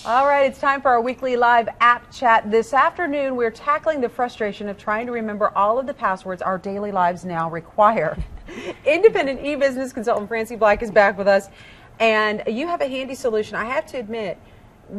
All right, it's time for our weekly live app chat. This afternoon, we're tackling the frustration of trying to remember all of the passwords our daily lives now require. Independent e-business consultant Francie Black is back with us, and you have a handy solution. I have to admit,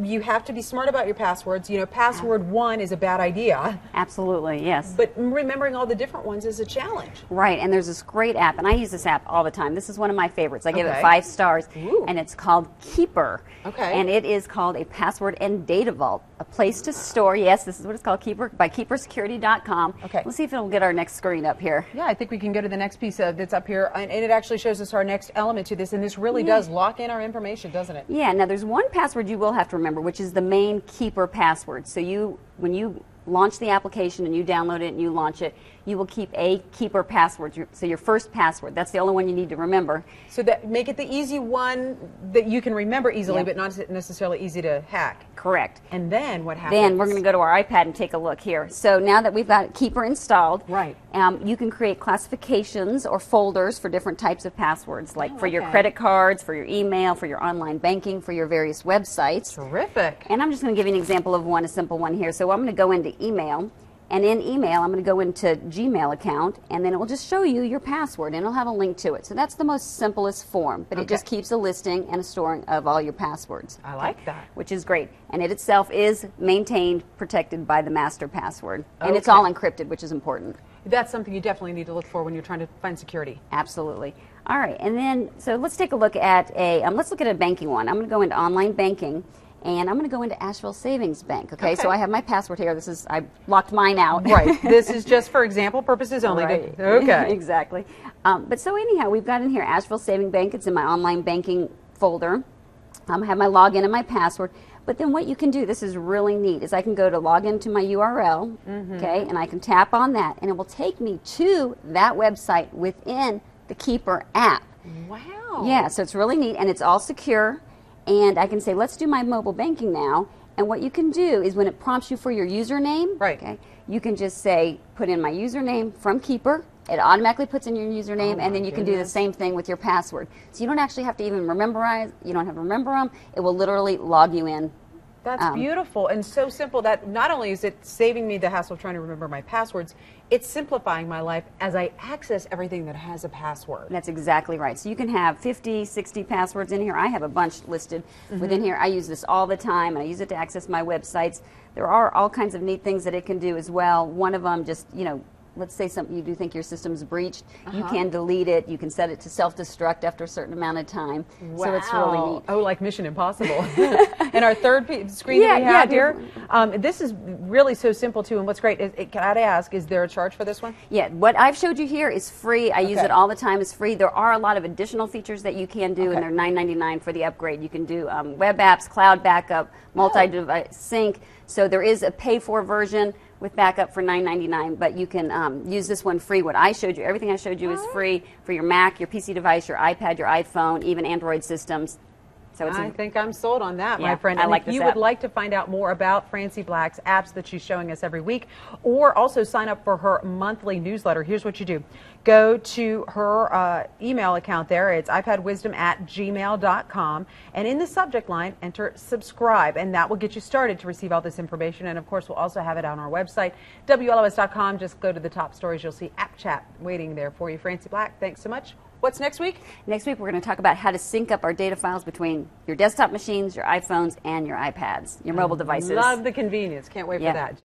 you have to be smart about your passwords. You know, password one is a bad idea. Absolutely, yes. But remembering all the different ones is a challenge. Right, and there's this great app, and I use this app all the time. This is one of my favorites. I give it Okay. 5 stars, Ooh. and it's called Keeper. Okay. And it is called a password and data vault, a place to store, yes, this is what it's called, Keeper, by keepersecurity.com. Okay. Let's see if it'll get our next screen up here. Yeah, I think we can go to the next piece that's up here, and it actually shows us our next element to this, and this really does lock in our information, doesn't it? Yeah, now there's one password you will have to remember, which is the main Keeper password. So when you launch the application and you download it and you launch it, you will keep a Keeper password. So your first password, that's the only one you need to remember. So that make it the easy one that you can remember easily, Yep. but not necessarily easy to hack. Correct. And then what happens? Then we're going to go to our iPad and take a look here. So now that we've got Keeper installed, Right. You can create classifications or folders for different types of passwords, like for your okay. credit cards, for your email, for your online banking, for your various websites. Terrific. And I'm just going to give you an example of one, a simple one here. So I'm going to go into email, and in email I'm going to go into Gmail account, and then it will just show you your password, and it'll have a link to it. So that's the most simplest form, but it just keeps a listing and a storing of all your passwords. I like that. Which is great. And it itself is maintained, protected by the master password. And it's all encrypted, which is important. That's something you definitely need to look for when you're trying to find security. Absolutely. All right, and then, so let's take a look at let's look at a banking one. I'm going to go into online banking, and I'm going to go into Asheville Savings Bank. Okay, so I have my password here. I blocked mine out. Right. This is just for example purposes only. Right. Okay. Exactly. But so anyhow, we've got in here Asheville Savings Bank. It's in my online banking folder. I have my login and my password. But then what you can do, this is really neat, is I can go to log into my URL, okay, and I can tap on that, and it will take me to that website within the Keeper app. Wow. Yeah, so it's really neat, and it's all secure. And I can say, let's do my mobile banking now. And what you can do is when it prompts you for your username, Right. okay, you can just say, put in my username from Keeper. It automatically puts in your username, and then you can do the same thing with your password. So you don't actually have to even memorize. You don't have to remember them. It will literally log you in. That's beautiful and so simple that not only is it saving me the hassle of trying to remember my passwords, it's simplifying my life as I access everything that has a password. That's exactly right. So you can have 50, 60 passwords in here. I have a bunch listed within here. I use this all the time, and I use it to access my websites. There are all kinds of neat things that it can do as well. One of them just, let's say something you do think your system's breached, you can delete it. You can set it to self-destruct after a certain amount of time. Wow. So it's really neat. Oh, like Mission Impossible. And our third screen that we have here, this is really so simple too. And what's great is, can I ask, is there a charge for this one? Yeah, what I've showed you here is free. I use it all the time. It's free. There are a lot of additional features that you can do, and they're $9.99 for the upgrade. You can do web apps, cloud backup, multi-device sync. So there is a pay-for version with backup for $9.99, but you can use this one free. What I showed you, everything I showed you is free for your Mac, your PC device, your iPad, your iPhone, even Android systems. So it's I think I'm sold on that, my Yeah, friend. I And like if this you app. would like to find out more about Francie Black's apps that she's showing us every week, or also sign up for her monthly newsletter, here's what you do. Go to her email account there. It's ipadwisdom@gmail.com. And in the subject line, enter subscribe. And that will get you started to receive all this information. And, of course, we'll also have it on our website, WLOS.com. Just go to the top stories. You'll see App Chat waiting there for you. Francie Black, thanks so much. What's next week? Next week, we're going to talk about how to sync up our data files between your desktop machines, your iPhones, and your iPads, your mobile devices. Love the convenience. Can't wait for that.